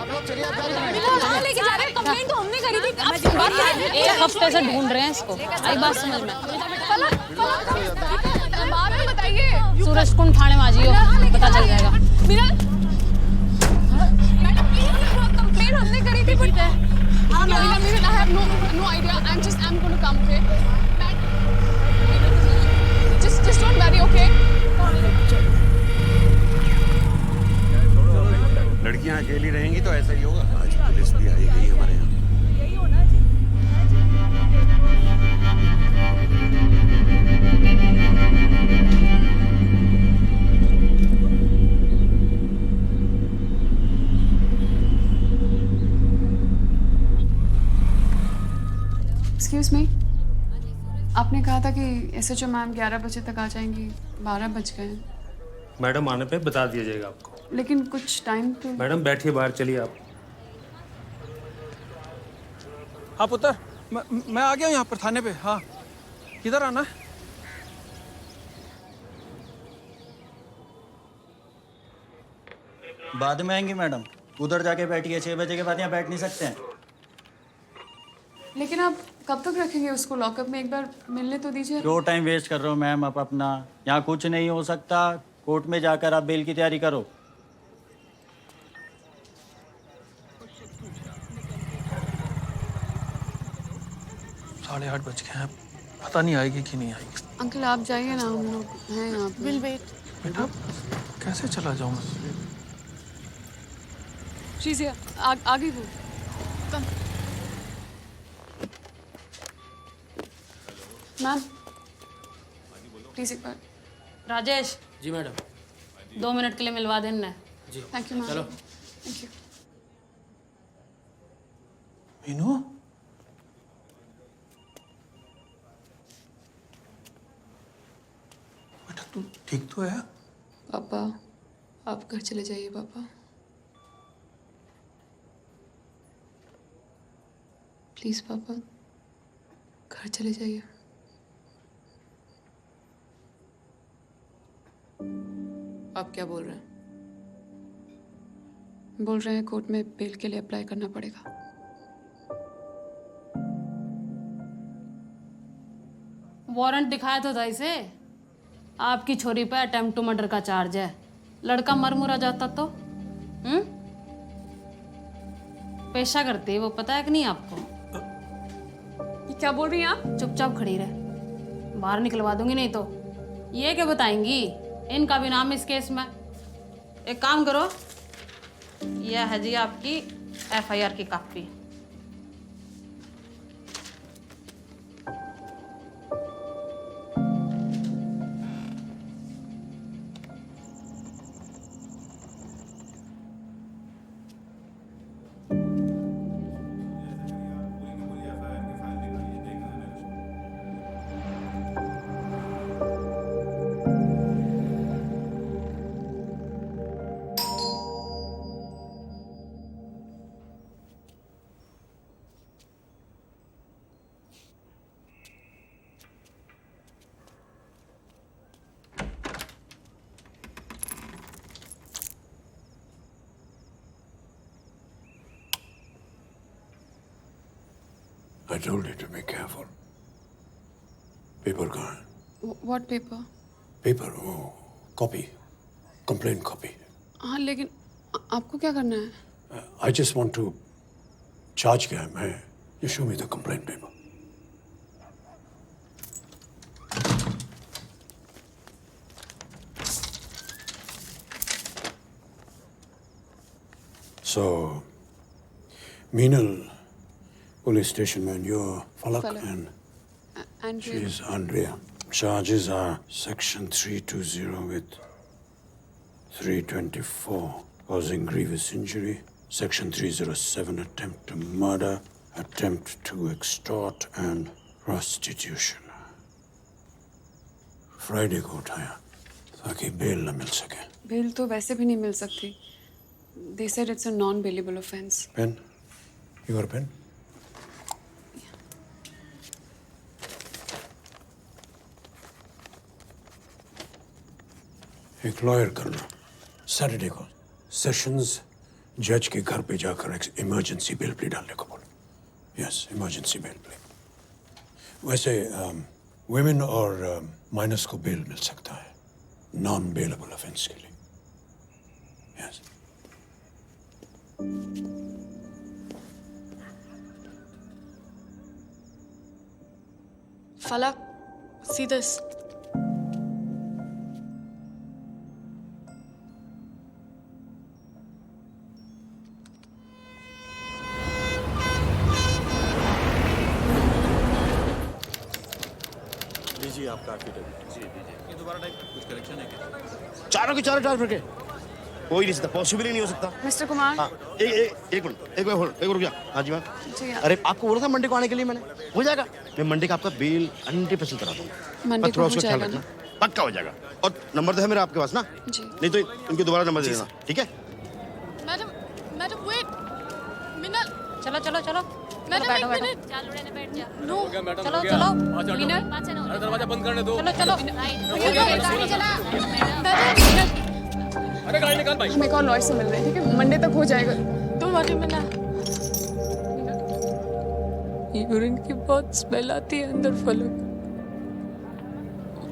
लेके जा रहे हैं, कंप्लेंट तो हमने करी थी। एक हफ्ते से ढूंढ रहे हैं इसको। आई बात समझ में। बाद में बताइए। सूरज कुंड थाने में आ जाइयो, पता चल जाएगा। मैडम प्लीज, कंप्लेंट हमने करी थी but I have no idea. I'm going to come, okay? Just don't worry, okay? लड़कियां अकेली रहेंगी तो ऐसा ही होगा। आज पुलिस भी आई गई हमारे यहाँ। एक्सक्यूज मी, आपने कहा था कि एसएचओ मैम 11 बजे तक आ जाएंगी, 12 बज गए हैं। मैडम आने पे बता दिया जाएगा आपको। लेकिन कुछ टाइम तो। मैडम बैठिए, बाहर चलिए आप। हाँ पुत्र, मैं आ गया हूँ यहाँ पर थाने पे। हाँ, किधर आना है? बाद में आएंगी मैडम, उधर जाके बैठिए। 6 बजे के बाद यहाँ बैठ नहीं सकते हैं। लेकिन आप कब तक रखेंगे उसको लॉकअप में? एक बार मिलने तो दीजिए। क्यों टाइम वेस्ट कर रहे हो मैम आप अपना? यहाँ कुछ नहीं हो सकता। कोर्ट में जाकर आप बेल की तैयारी करो। साढ़े 8 बज गए हैं, पता नहीं आएगी कि नहीं आएगी। अंकल आप जाइए ना, हम लोग हैं यहाँ पे। We'll wait. बेटा कैसे चला जाऊँ मैं? She's here. आ गई वो। मैम प्लीज एक बार। राजेश जी मैडम। 2 मिनट के लिए मिलवा देना। जी थैंक यू मैम। चलो। Thank you. मीनू, बेटा तू ठीक तो है? पापा आप घर चले जाइए पापा, प्लीज पापा घर चले जाइए। आप क्या बोल रहे हैं? बोल रहे हैं कोर्ट में बेल के लिए अप्लाई करना पड़ेगा। वारंट दिखाया तो था इसे। आपकी छोरी पे अटेम्प्ट टू मर्डर का चार्ज है। लड़का मर मुरा जाता तो पेशा करती है वो, पता है कि नहीं आपको? ये क्या बोल रही हैं आप? चुपचाप खड़ी रहे, बाहर निकलवा दूंगी नहीं तो। ये क्या बताएंगी? इनका भी नाम इस केस में। एक काम करो, यह है जी आपकी एफआईआर की copy. I told you to be careful. Paper कहाँ है? What paper? पेपर वो कॉपी, कंप्लेंट कॉपी। हाँ लेकिन आपको क्या करना है? I just want to charge क्या है मैं? You show me the complaint paper. So, Meenal police station man, you're Falak Falak. and she's Andrea. Charges are section 320 with 324, causing grievous injury. Section 307, attempt to murder, attempt to extort and prostitution. Friday को उठाया ताकि bell न मिल सके। Bell तो वैसे भी नहीं मिल सकती। They said it's a non-bailable offense. Pen? You got a pen? एक लॉयर करना सैटरडे को सेशंस जज के घर पे जाकर एक इमरजेंसी बेल प्ले डालने को बोलो। Yes, emergency bail plea. वैसे वुमेन और माइनर्स को बेल मिल सकता है नॉन बेलेबल ऑफेंस के लिए। यस। Falak, see this. लीजिए आपका एफिडेविट। जी दीजिए। ये दोबारा टाइप कुछ करेक्शन है क्या? चारों के चारों ट्रांसफर के हो ही नहीं सकता, पॉसिबल ही नहीं हो सकता। मिस्टर कुमार। हाँ, एक मिनट, एक मिनट रुक जा। हाँ जी मैम। जी अरे आपको बोला था मंडे को आने के लिए, मैंने हो जाएगा। मैं मंडे का आपका बेल 100% करा दूंगा। मंडे को हो जाएगा ना? पक्का हो जाएगा। और नंबर तो है मेरा आपके पास ना? जी। नहीं तो इनके दोबारा नंबर दे देना, ठीक है? Madam, wait. Minal, चलो चलो चलो madam, बैठो, एक बैठो। minute. चल उड़े ने बैठ जा। No. चलो चलो Minal, पाँच है ना अरे दरवाजा बंद करने दो। चलो चलो गाड़ी चला। अरे गाड़ी निकाल भाई। हम एक और लॉयर से मिल रहे हैं, ठीक है? मंडे तक हो जाएगा। don't worry, Minal. यूरिन की बहुत स्मेल आती है अंदर फलक।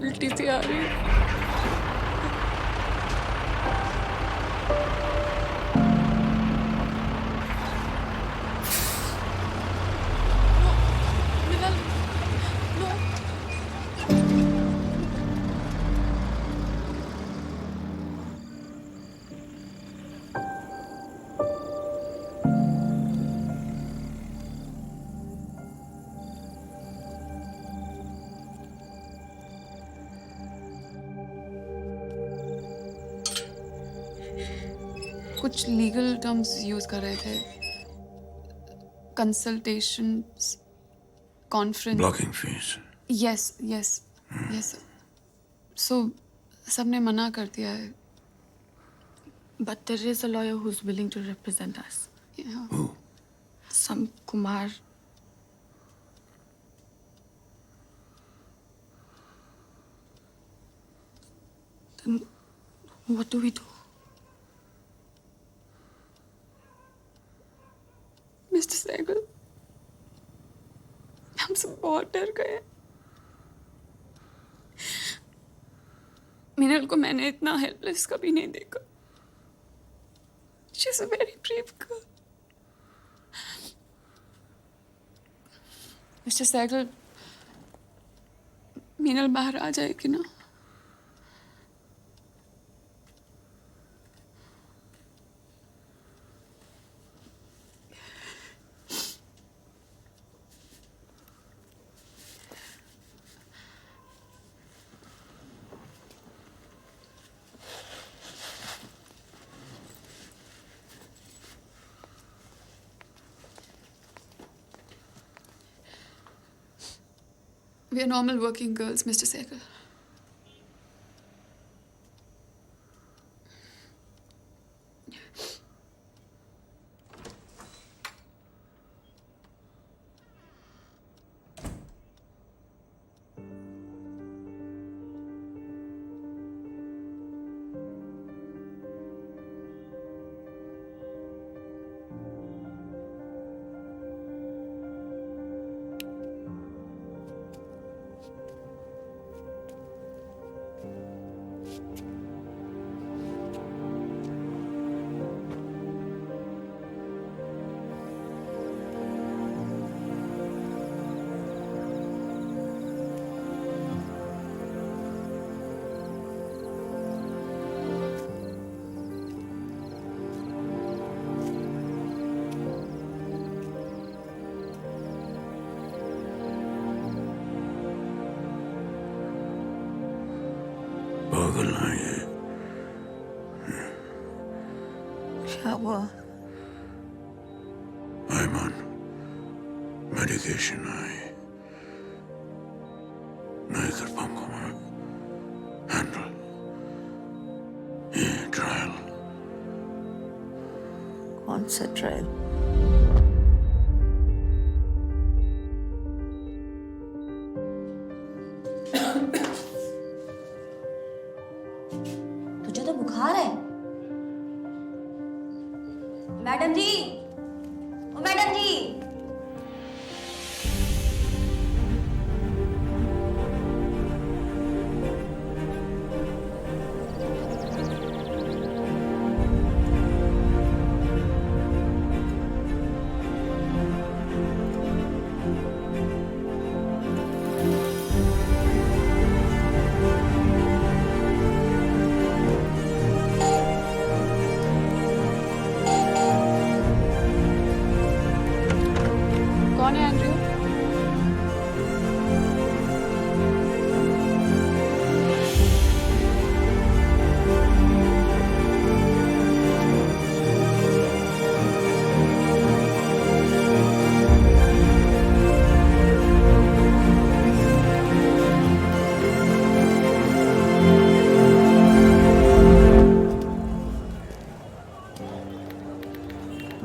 उल्टी सी आ रही है। Minal, no. कुछ लीगल टर्म्स यूज कर रहे थे। Consultation, conference. Blocking fees. Yes yes yes. So सबने मना कर दिया है। But there is a lawyer who's willing to represent us. Yeah. Some Kumar. Then what do we do? Mister Sehgal, हम सब बहुत डर गए। मीनल को मैंने इतना हेल्पलेस कभी नहीं देखा। She's a very brave girl. Mister Sehgal, Meenal बाहर आ जाएगी ना? We are normal working girls, Mr. Sehgal. पागल हैं ये। क्या हुआ? I'm on medication. नहीं कर पाऊंगा मैं हैंडल ये ट्रायल। कौन सा ट्रायल? तुझे तो बुखार है। मैडम जी, ओ मैडम जी। कौन है एंड्रयू?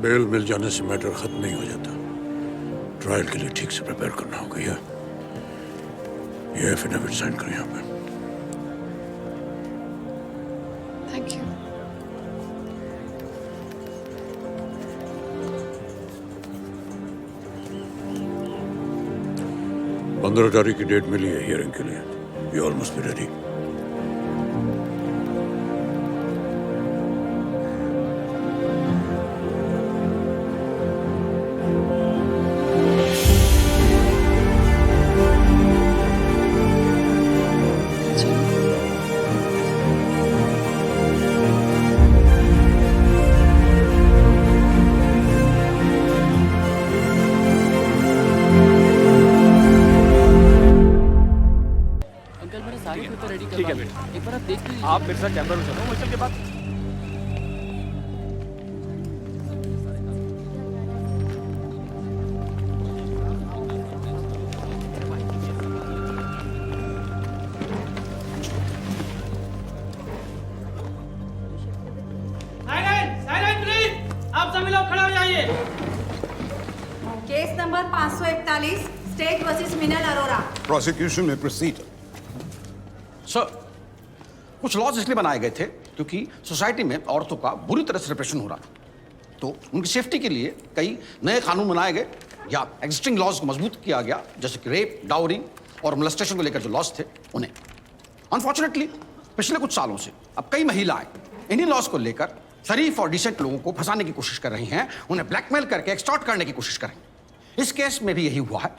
बेल मिल जाने से मैटर खत्म नहीं हो जाता। ट्रायल के लिए ठीक से प्रिपेयर करना होगा। ये एफिडेविट साइन करें यहाँ पे। Thank you. पंद्रह तारीख की डेट मिली है हियरिंग के लिए। You almost be ready. ठीक है बेटा, एक बार आप देख लीजिए। आप मेरे साथ चैम्बर में चलो, मुश्किल के बाद। आप सभी लोग खड़े हो जाइए। केस नंबर 541 स्टेट वर्सेस मिनल अरोरा। प्रोसिक्यूशन में प्रोसीड। सर, कुछ लॉज इसलिए बनाए गए थे क्योंकि सोसाइटी में औरतों का बुरी तरह से रिप्रेशन हो रहा था। तो उनकी सेफ्टी के लिए कई नए कानून बनाए गए या एग्जिस्टिंग लॉज को मजबूत किया गया, जैसे कि रेप, डाउरी और मोलेस्टेशन को लेकर जो लॉज थे उन्हें। अनफॉर्चुनेटली पिछले कुछ सालों से अब कई महिलाएं इन्हीं लॉज को लेकर शरीफ और डिसेंट लोगों को फंसाने की कोशिश कर रही हैं, उन्हें ब्लैकमेल करके एक्सटॉर्ट करने की कोशिश कर रही हैं। इस केस में भी यही हुआ है।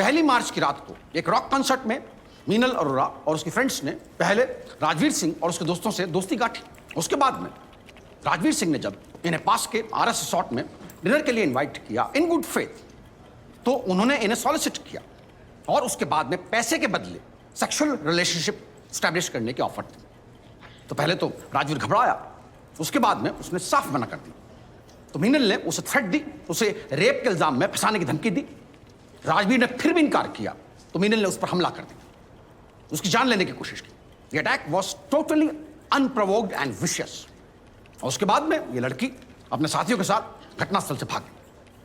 1 मार्च की रात को एक रॉक कंसर्ट में मीनल अरोरा और उसके फ्रेंड्स ने पहले राजवीर सिंह और उसके दोस्तों से दोस्ती गांठी। उसके बाद में राजवीर सिंह ने जब इन्हें पास के RS रिसॉर्ट में डिनर के लिए इनवाइट किया इन गुड फेथ, तो उन्होंने इन्हें सॉलिसिट किया और उसके बाद में पैसे के बदले सेक्सुअल रिलेशनशिप स्टैब्लिश करने की ऑफर दी। तो पहले तो राजवीर घबराया, उसके बाद में उसने साफ मना कर दी। तो मीनल ने उसे थ्रेट दी, उसे रेप के इल्जाम में फंसाने की धमकी दी। राजवीर ने फिर भी इनकार किया तो मीनल ने उस पर हमला कर दिया, उसकी जान लेने की कोशिश की। ये attack was totally unprovoked and vicious. और उसके बाद में ये लड़की अपने साथियों के साथ घटनास्थल से भाग गई।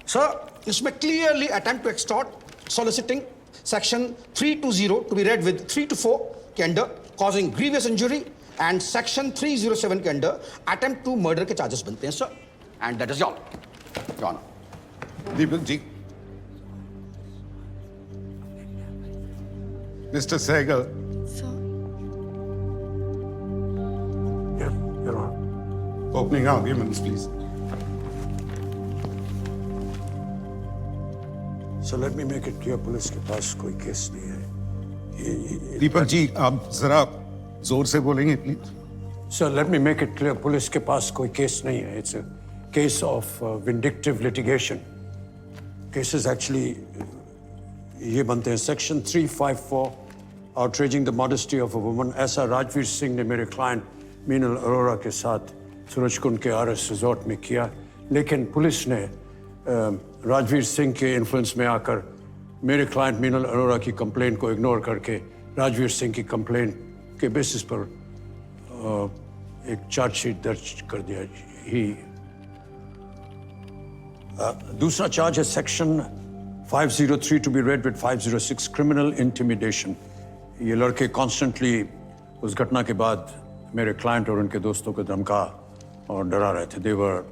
सर, इसमें clearly attempt to extort, soliciting, section 320 to be read with 3 to 4 के under, causing grievous injury and section 307 के अंडर अटेम्प्ट टू मर्डर के चार्जेस बनते हैं sir. And that is all your honour. Deepak ji, mister Sehgal. Opening arguments please. So let me make it clear, police के पास कोई case नहीं है। दीपक जी, आप जरा जोर से बोलेंगे please. Sir, let me make it clear, police के पास कोई केस नहीं है। It's a case of vindictive litigation. Cases actually ये बनते हैं section 354 outraging the modesty of a woman। ऐसा राजवीर सिंह ने मेरे क्लाइंट मीनल अरोरा के साथ सूरजकुंड के RS रिजॉर्ट में किया, लेकिन पुलिस ने राजवीर सिंह के इन्फ्लुएंस में आकर मेरे क्लाइंट मीनल अरोरा की कंप्लेन को इग्नोर करके राजवीर सिंह की कंप्लेन के बेसिस पर एक चार्जशीट दर्ज कर दिया। ही दूसरा चार्ज है section 503 to be read with 506 criminal intimidation. ये लड़के कॉन्स्टेंटली उस घटना के बाद मेरे क्लाइंट और उनके दोस्तों को धमका और डरा रहे थे। दे वर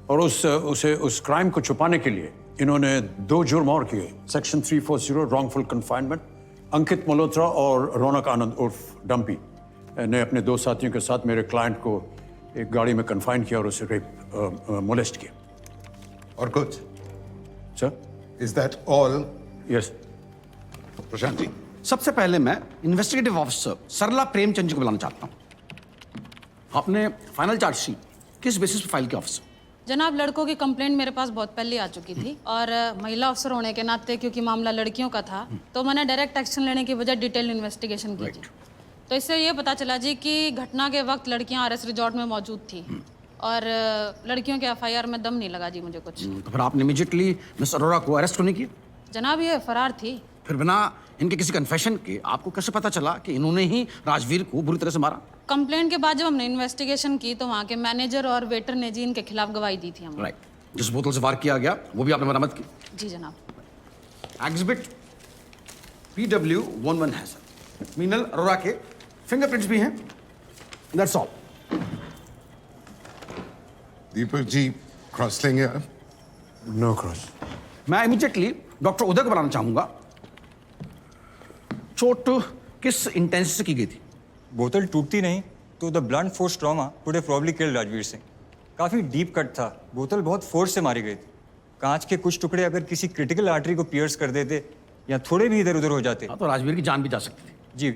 और उस क्राइम को छुपाने के लिए इन्होंने 2 जुर्म और किए। Section 340 wrongful confinement. Ankit Malhotra और रौनक आनंद उर्फ डम्पी ने अपने 2 साथियों के साथ मेरे क्लाइंट को एक गाड़ी में कन्फाइन किया और उसे रेप मोलेस्ट किया। और कुछ? Sir? Is that all? Yes. Prashant ji, सबसे पहले मैं इन्वेस्टिगेटिव ऑफिसर सरला प्रेमचंद जी को बुलाना चाहता हूँ। आपने फाइनल चार्जशीट किस बेसिस पे फाइल किया ऑफिसर? जनाब, लड़कों की कंप्लेंट मेरे पास बहुत पहले आ चुकी थी और महिला अफसर होने के नाते क्योंकि मामला लड़कियों का था तो मैंने डायरेक्ट एक्शन लेने की बजाय डिटेल इन्वेस्टिगेशन की जी। तो इससे ये पता चला जी कि घटना के वक्त लड़कियां आरएस रिजॉर्ट में मौजूद थी और लड़कियों के एफआईआर में दम नहीं लगा जी मुझे कुछ। तो फिर आपने इमीडिएटली मिस अरोरा को अरेस्ट क्यों नहीं किया? जनाब, ये फरार थी। फिर बिना इनके किसी कन्फेशन के आपको कैसे पता चला कि इन्होंने ही राजवीर को बुरी तरह से मारा? कंप्लेंट के बाद जब हमने इन्वेस्टिगेशन की तो वहाँ के मैनेजर और वेटर ने जी इनके खिलाफ गवाही दी थी हमने। राइट। जिस बोतल से वार किया गया वो भी आपने बरामद की? जी जनाब। एग्जिबिट PW11 है सर। मीनल अरोरा के फिंगरप्रिंट्स भी हैं। That's all. Deepak ji cross लेंगे आप? No cross. मैं इमीडिएटली डॉक्टर उदय को बनाना चाहूंगा। चोट किस इंटेंसिटी से की गई थी? बोतल टूटती नहीं तो the blunt force trauma would have probably killed Rajveer Singh. काफ़ी डीप कट था, बोतल बहुत फोर्स से मारी गई थी। कांच के कुछ टुकड़े अगर किसी क्रिटिकल आर्टरी को पियर्स कर देते या थोड़े भी इधर उधर हो जाते तो राजवीर की जान भी जा सकती थी। जी,